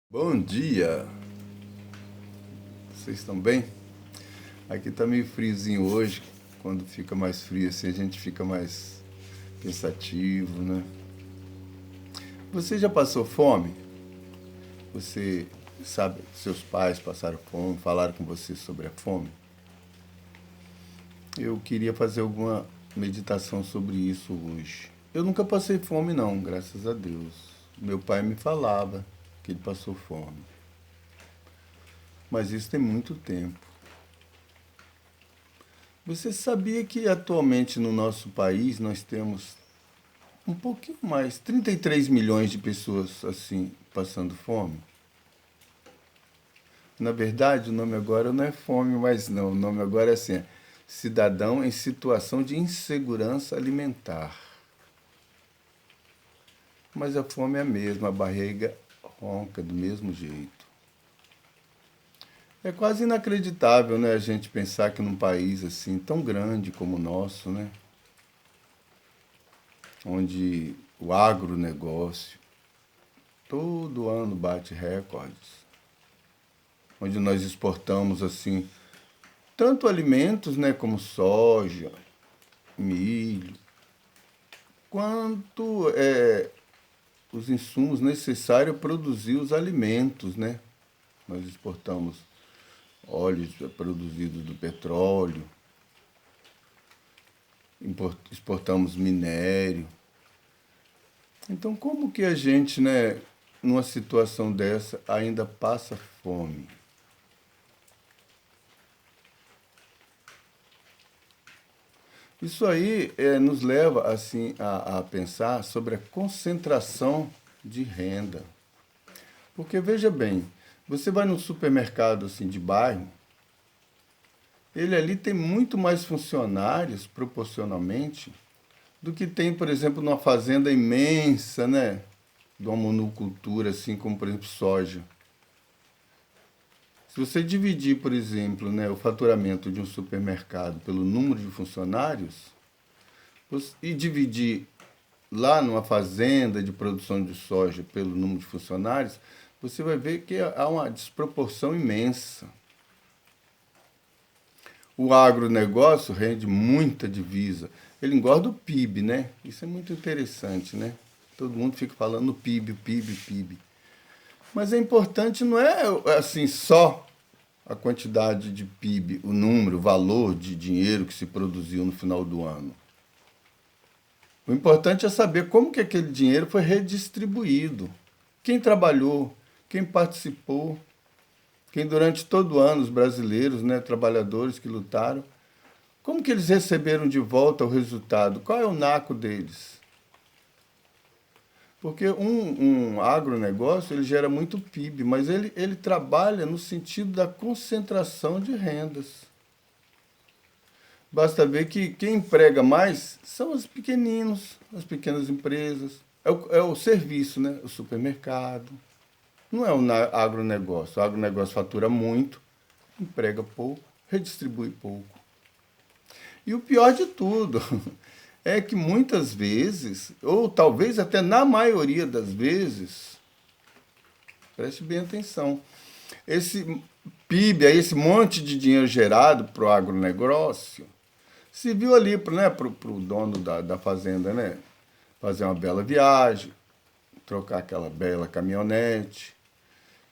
Bom dia! Vocês estão bem? Aqui tá meio friozinho hoje. Quando fica mais frio assim, a gente fica mais pensativo, né? Você já passou fome? Você sabe, seus pais passaram fome, falaram com você sobre a fome? Eu queria fazer alguma meditação sobre isso hoje. Eu nunca passei fome não, graças a Deus. Meu pai me falava que ele passou fome, mas isso tem muito tempo. Você sabia que atualmente no nosso país nós temos um pouquinho mais, 33 milhões de pessoas assim passando fome? Na verdade, o nome agora não é fome mais não, o nome agora é assim, cidadão em situação de insegurança alimentar. Mas a fome é a mesma, a barriga ronca do mesmo jeito. É quase inacreditável, né, a gente pensar que num país assim tão grande como o nosso, né, onde o agronegócio todo ano bate recordes, onde nós exportamos assim tanto alimentos, né, como soja, milho, quanto os insumos necessários a produzir os alimentos, né? Nós exportamos óleos produzidos do petróleo, exportamos minério. Então, como que a gente, né, numa situação dessa, ainda passa fome? Isso aí nos leva assim a pensar sobre a concentração de renda. Porque veja bem, você vai no supermercado assim de bairro, ele ali tem muito mais funcionários proporcionalmente do que tem, por exemplo, numa fazenda imensa, né? De uma monocultura assim como por exemplo soja. Se você dividir, por exemplo, né, o faturamento de um supermercado pelo número de funcionários e dividir lá numa fazenda de produção de soja pelo número de funcionários, você vai ver que há uma desproporção imensa. O agronegócio rende muita divisa. Ele engorda o PIB, né? Isso é muito interessante, né? Todo mundo fica falando PIB, PIB, PIB. Mas é importante não é assim só a quantidade de PIB, o número, o valor de dinheiro que se produziu no final do ano. O importante é saber como que aquele dinheiro foi redistribuído. Quem trabalhou, quem participou, quem durante todo o ano, os brasileiros, né, trabalhadores que lutaram, como que eles receberam de volta o resultado? Qual é o naco deles? Porque um agronegócio, ele gera muito PIB, mas ele trabalha no sentido da concentração de rendas. Basta ver que quem emprega mais são os pequeninos, as pequenas empresas. É o serviço, né? O supermercado. Não é o agronegócio. O agronegócio fatura muito, emprega pouco, redistribui pouco. E o pior de tudo é que muitas vezes, ou talvez até na maioria das vezes, preste bem atenção, esse PIB, esse monte de dinheiro gerado para o agronegócio, se viu ali né, para o dono da fazenda, né? Fazer uma bela viagem, trocar aquela bela caminhonete.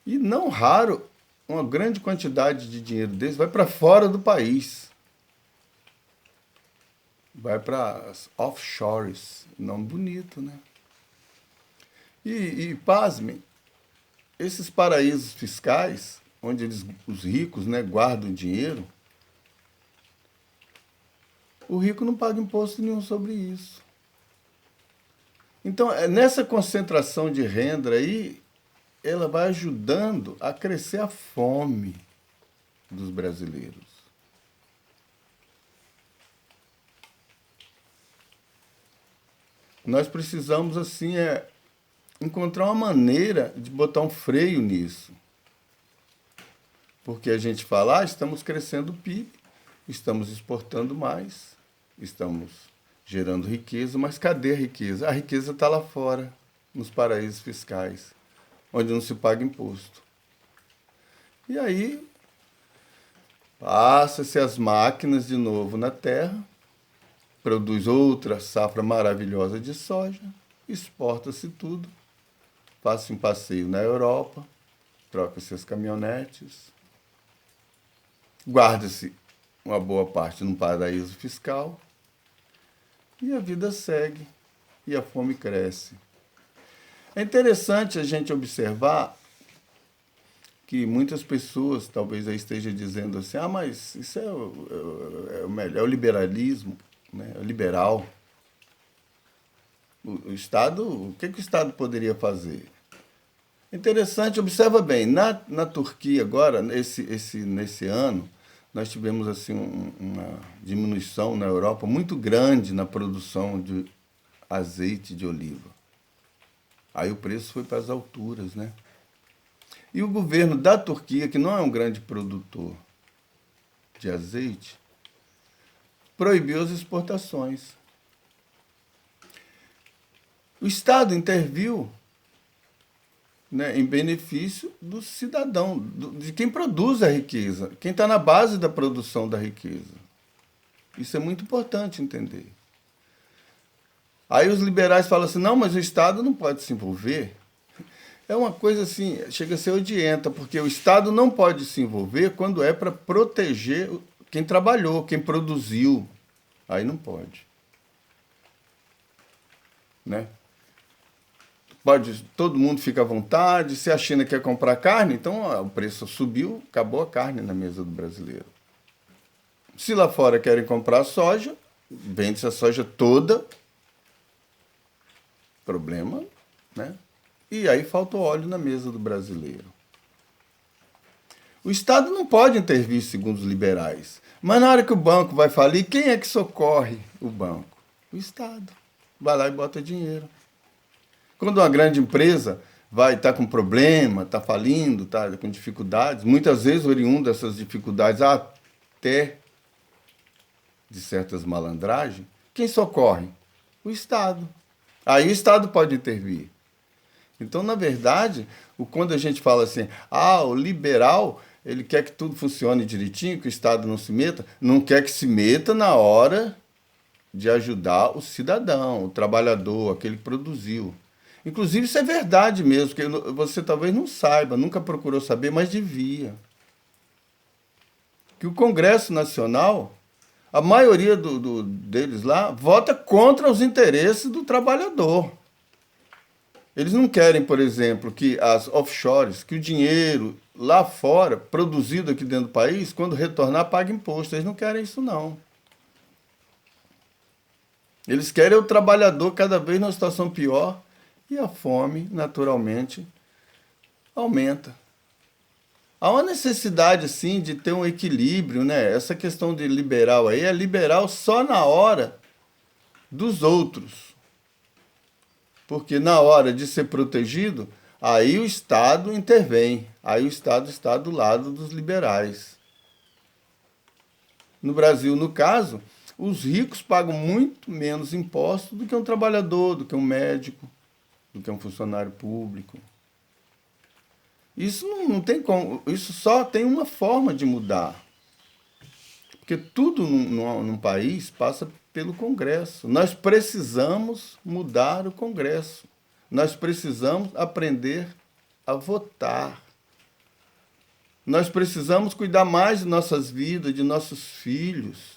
E não raro, uma grande quantidade de dinheiro desse vai para fora do país. Vai para as offshores. Nome bonito, né? E pasmem, esses paraísos fiscais, onde os ricos né, guardam dinheiro, o rico não paga imposto nenhum sobre isso. Então, nessa concentração de renda aí, ela vai ajudando a crescer a fome dos brasileiros. Nós precisamos, assim, encontrar uma maneira de botar um freio nisso. Porque a gente fala, estamos crescendo o PIB, estamos exportando mais, estamos gerando riqueza, mas cadê a riqueza? A riqueza está lá fora, nos paraísos fiscais, onde não se paga imposto. E aí passa-se as máquinas de novo na terra, produz outra safra maravilhosa de soja, exporta-se tudo, faz-se um passeio na Europa, troca-se as caminhonetes, guarda-se uma boa parte num paraíso fiscal e a vida segue e a fome cresce. É interessante a gente observar que muitas pessoas talvez aí estejam dizendo assim, mas isso é o liberalismo, né? É o liberal. O Estado, o que o Estado poderia fazer? Interessante, observa bem, na Turquia agora, nesse ano, nós tivemos assim uma diminuição na Europa muito grande na produção de azeite de oliva. Aí o preço foi para as alturas, né? E o governo da Turquia, que não é um grande produtor de azeite, proibiu as exportações. O Estado interviu, né, em benefício do cidadão, de quem produz a riqueza, quem está na base da produção da riqueza. Isso é muito importante entender. Aí os liberais falam assim, não, mas o Estado não pode se envolver. É uma coisa assim, chega a ser odienta, porque o Estado não pode se envolver quando é para proteger quem trabalhou, quem produziu. Aí não pode. Né? Pode, todo mundo fica à vontade. Se a China quer comprar carne, então o preço subiu, acabou a carne na mesa do brasileiro. Se lá fora querem comprar soja, vende-se a soja toda. Problema, né? E aí falta o óleo na mesa do brasileiro. O Estado não pode intervir, segundo os liberais. Mas na hora que o banco vai falir, quem é que socorre o banco? O Estado. Vai lá e bota dinheiro. Quando uma grande empresa vai estar com problema, está falindo, está com dificuldades, muitas vezes oriundo dessas dificuldades até de certas malandragens, quem socorre? O Estado. Aí o Estado pode intervir. Então, na verdade, quando a gente fala assim, o liberal, ele quer que tudo funcione direitinho, que o Estado não se meta, não quer que se meta na hora de ajudar o cidadão, o trabalhador, aquele que produziu. Inclusive, isso é verdade mesmo, que você talvez não saiba, nunca procurou saber, mas devia. Que o Congresso Nacional, a maioria deles lá, vota contra os interesses do trabalhador. Eles não querem, por exemplo, que as offshores, que o dinheiro lá fora, produzido aqui dentro do país, quando retornar, pague imposto. Eles não querem isso, não. Eles querem o trabalhador cada vez numa situação pior e a fome, naturalmente, aumenta. Há uma necessidade, sim, de ter um equilíbrio, né? Essa questão de liberal aí é liberal só na hora dos outros. Porque na hora de ser protegido, aí o Estado intervém. Aí o Estado está do lado dos liberais. No Brasil, no caso, os ricos pagam muito menos impostos do que um trabalhador, do que um médico, do que um funcionário público. Isso não tem como, isso só tem uma forma de mudar. Porque tudo num país passa pelo Congresso. Nós precisamos mudar o Congresso. Nós precisamos aprender a votar. Nós precisamos cuidar mais de nossas vidas, de nossos filhos.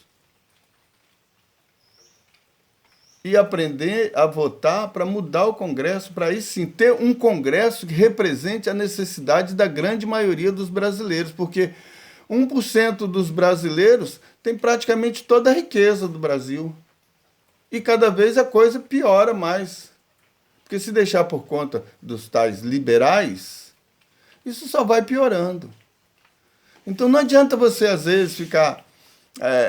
E aprender a votar para mudar o Congresso, para aí sim ter um Congresso que represente a necessidade da grande maioria dos brasileiros, porque 1% dos brasileiros tem praticamente toda a riqueza do Brasil. E cada vez a coisa piora mais. Porque se deixar por conta dos tais liberais, isso só vai piorando. Então não adianta você, às vezes, ficar...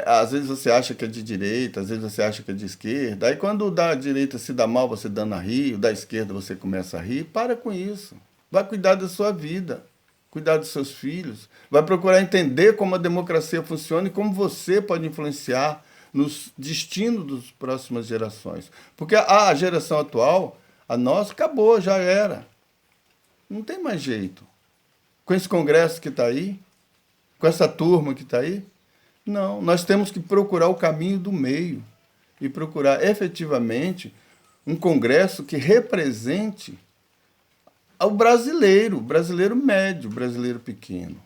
às vezes você acha que é de direita, às vezes você acha que é de esquerda. Aí quando o da direita se dá mal, você dando a rir, o da esquerda você começa a rir. Para com isso. Vai cuidar da sua vida. Cuidar dos seus filhos, vai procurar entender como a democracia funciona e como você pode influenciar no destino das próximas gerações. Porque a geração atual, a nossa, acabou, já era. Não tem mais jeito. Com esse congresso que está aí, com essa turma que está aí, não. Nós temos que procurar o caminho do meio e procurar efetivamente um congresso que represente o brasileiro médio, o brasileiro pequeno.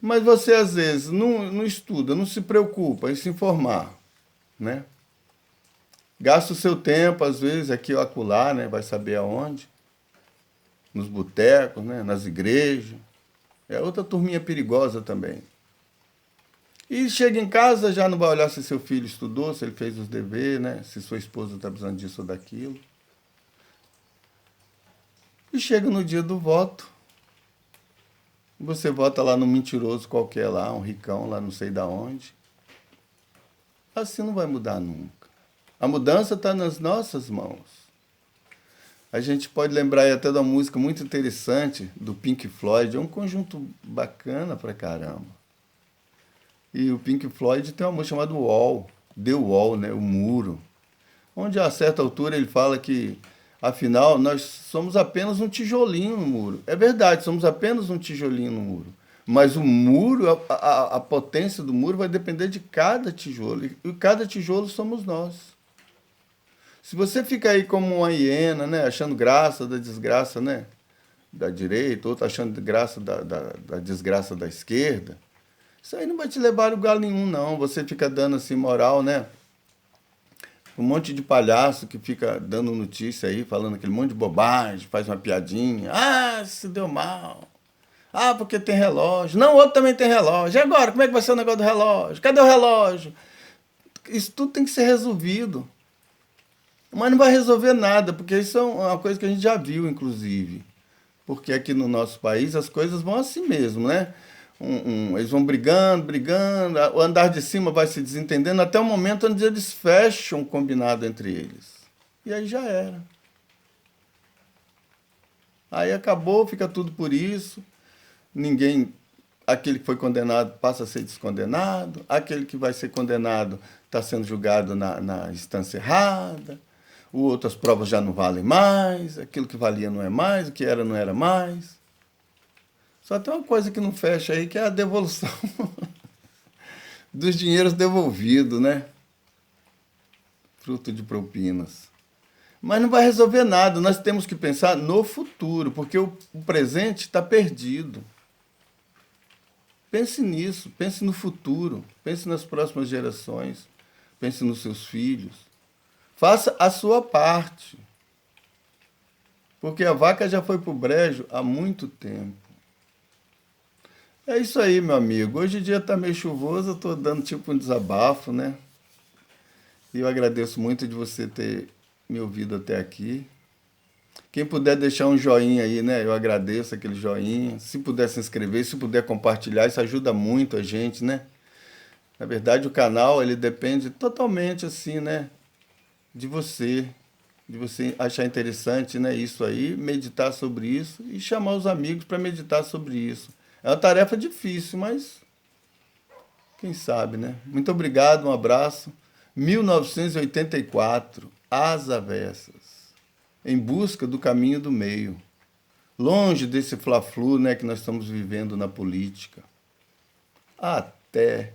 Mas você, às vezes, não estuda, não se preocupa em se informar, né? Gasta o seu tempo, às vezes, aqui ou acolá, né? Vai saber aonde. Nos botecos, né? Nas igrejas. É outra turminha perigosa também. E chega em casa, já não vai olhar se seu filho estudou, se ele fez os deveres, né? Se sua esposa está precisando disso ou daquilo. E chega no dia do voto. Você vota lá num mentiroso qualquer lá, um ricão lá não sei da onde. Assim não vai mudar nunca. A mudança está nas nossas mãos. A gente pode lembrar aí até de uma música muito interessante do Pink Floyd. É um conjunto bacana pra caramba. E o Pink Floyd tem uma música chamada Wall, The Wall, né? O muro. Onde a certa altura ele fala que, afinal, nós somos apenas um tijolinho no muro. É verdade, somos apenas um tijolinho no muro. Mas o muro, a potência do muro vai depender de cada tijolo. E cada tijolo somos nós. Se você fica aí como uma hiena, né, achando graça da desgraça, né, da direita, outro achando graça da desgraça da esquerda, isso aí não vai te levar a lugar nenhum, não. Você fica dando assim moral, né? Um monte de palhaço que fica dando notícia aí, falando aquele monte de bobagem, faz uma piadinha. Ah, se deu mal. Ah, porque tem relógio. Não, o outro também tem relógio. E agora, como é que vai ser o negócio do relógio? Cadê o relógio? Isso tudo tem que ser resolvido. Mas não vai resolver nada, porque isso é uma coisa que a gente já viu, inclusive. Porque aqui no nosso país as coisas vão assim mesmo, né? Eles vão brigando, o andar de cima vai se desentendendo até o momento onde eles fecham um combinado entre eles. E aí já era. Aí acabou, fica tudo por isso. Ninguém, aquele que foi condenado passa a ser descondenado, aquele que vai ser condenado está sendo julgado na instância errada. O outro, as provas já não valem mais, aquilo que valia não é mais, o que era não era mais. Só tem uma coisa que não fecha aí, que é a devolução dos dinheiros devolvidos, né? Fruto de propinas. Mas não vai resolver nada, nós temos que pensar no futuro, porque o presente está perdido. Pense nisso, pense no futuro, pense nas próximas gerações, pense nos seus filhos. Faça a sua parte. Porque a vaca já foi para o brejo há muito tempo. É isso aí, meu amigo. Hoje o dia está meio chuvoso, eu estou dando tipo um desabafo, né? E eu agradeço muito de você ter me ouvido até aqui. Quem puder deixar um joinha aí, né? Eu agradeço aquele joinha. Se puder se inscrever, se puder compartilhar, isso ajuda muito a gente, né? Na verdade, o canal, ele depende totalmente, assim, né? De você achar interessante, né, isso aí, meditar sobre isso e chamar os amigos para meditar sobre isso. É uma tarefa difícil, mas quem sabe, né? Muito obrigado, um abraço. 1984, As Avessas, em busca do caminho do meio, longe desse fla-flu, né, que nós estamos vivendo na política. Até